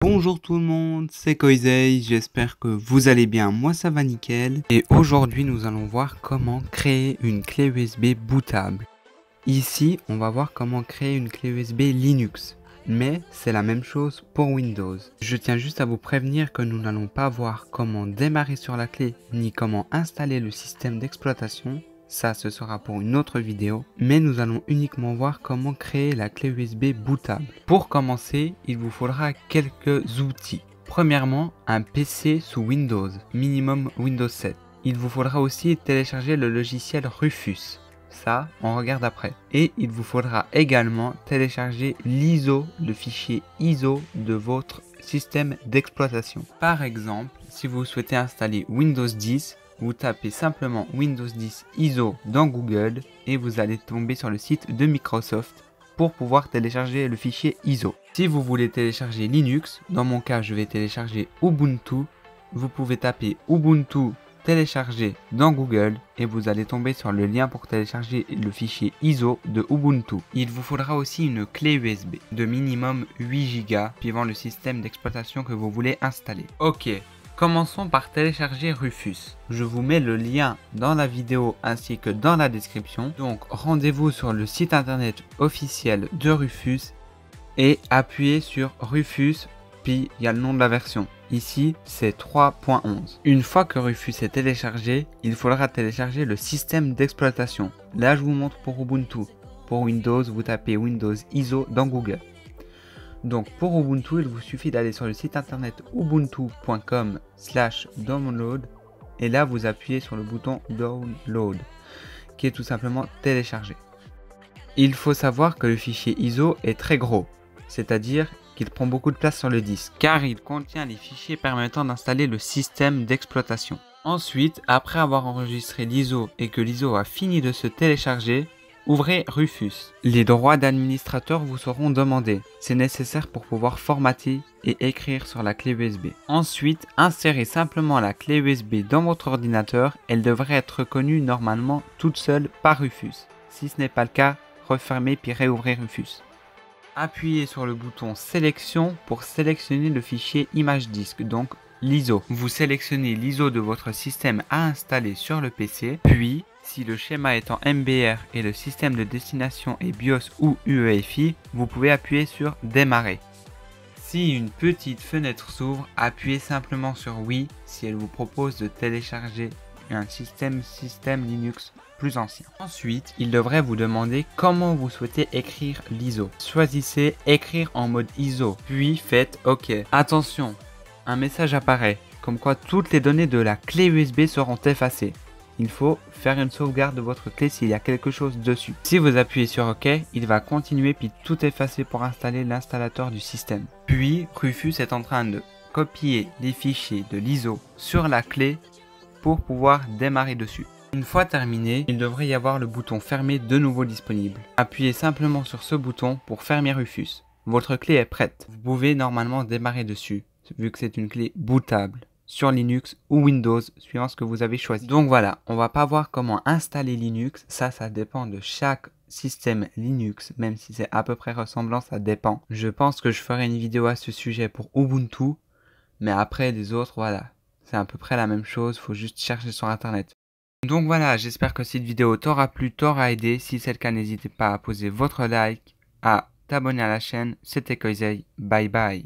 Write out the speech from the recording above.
Bonjour tout le monde, c'est Koizei, j'espère que vous allez bien, moi ça va nickel. Et aujourd'hui nous allons voir comment créer une clé USB bootable. Ici on va voir comment créer une clé USB Linux, mais c'est la même chose pour Windows. Je tiens juste à vous prévenir que nous n'allons pas voir comment démarrer sur la clé, ni comment installer le système d'exploitation. Ça, ce sera pour une autre vidéo, mais nous allons uniquement voir comment créer la clé USB bootable. Pour commencer, il vous faudra quelques outils. Premièrement, un PC sous Windows, minimum Windows 7. Il vous faudra aussi télécharger le logiciel Rufus. Ça, on regarde après. Et il vous faudra également télécharger l'ISO, le fichier ISO de votre système d'exploitation. Par exemple, si vous souhaitez installer Windows 10, vous tapez simplement Windows 10 ISO dans Google et vous allez tomber sur le site de Microsoft pour pouvoir télécharger le fichier ISO. Si vous voulez télécharger Linux, dans mon cas je vais télécharger Ubuntu, vous pouvez taper Ubuntu télécharger dans Google et vous allez tomber sur le lien pour télécharger le fichier ISO de Ubuntu. Il vous faudra aussi une clé USB de minimum 8 Go suivant le système d'exploitation que vous voulez installer. Ok. Commençons par télécharger Rufus. Je vous mets le lien dans la vidéo ainsi que dans la description. Donc rendez-vous sur le site internet officiel de Rufus et appuyez sur Rufus, puis il y a le nom de la version. Ici c'est 3.11. Une fois que Rufus est téléchargé, il faudra télécharger le système d'exploitation. Là je vous montre pour Ubuntu. Pour Windows, vous tapez Windows ISO dans Google. Donc pour Ubuntu, il vous suffit d'aller sur le site internet ubuntu.com/download et là vous appuyez sur le bouton download qui est tout simplement télécharger. Il faut savoir que le fichier ISO est très gros, c'est-à-dire qu'il prend beaucoup de place sur le disque car il contient les fichiers permettant d'installer le système d'exploitation. Ensuite, après avoir enregistré l'ISO et que l'ISO a fini de se télécharger, ouvrez Rufus. Les droits d'administrateur vous seront demandés. C'est nécessaire pour pouvoir formater et écrire sur la clé USB. Ensuite, insérez simplement la clé USB dans votre ordinateur. Elle devrait être reconnue normalement toute seule par Rufus. Si ce n'est pas le cas, refermez puis réouvrez Rufus. Appuyez sur le bouton sélection pour sélectionner le fichier image disque, donc l'ISO. Vous sélectionnez l'ISO de votre système à installer sur le PC, puis si le schéma est en MBR et le système de destination est BIOS ou UEFI, vous pouvez appuyer sur démarrer. Si une petite fenêtre s'ouvre, appuyez simplement sur oui si elle vous propose de télécharger un système Linux plus ancien. Ensuite, il devrait vous demander comment vous souhaitez écrire l'ISO. Choisissez écrire en mode ISO, puis faites OK. Attention, un message apparaît, comme quoi toutes les données de la clé USB seront effacées. Il faut faire une sauvegarde de votre clé s'il y a quelque chose dessus. Si vous appuyez sur OK, il va continuer puis tout effacer pour installer l'installateur du système. Puis, Rufus est en train de copier les fichiers de l'ISO sur la clé pour pouvoir démarrer dessus. Une fois terminé, il devrait y avoir le bouton fermer de nouveau disponible. Appuyez simplement sur ce bouton pour fermer Rufus. Votre clé est prête. Vous pouvez normalement démarrer dessus, vu que c'est une clé bootable sur Linux ou Windows, suivant ce que vous avez choisi. Donc voilà, on va pas voir comment installer Linux, ça dépend de chaque système Linux, même si c'est à peu près ressemblant, ça dépend. Je pense que je ferai une vidéo à ce sujet pour Ubuntu, mais après les autres, voilà, c'est à peu près la même chose, faut juste chercher sur internet. Donc voilà, j'espère que cette vidéo t'aura plu, t'aura aidé. Si c'est le cas, n'hésitez pas à poser votre like, à t'abonner à la chaîne. C'était Koizei, bye bye.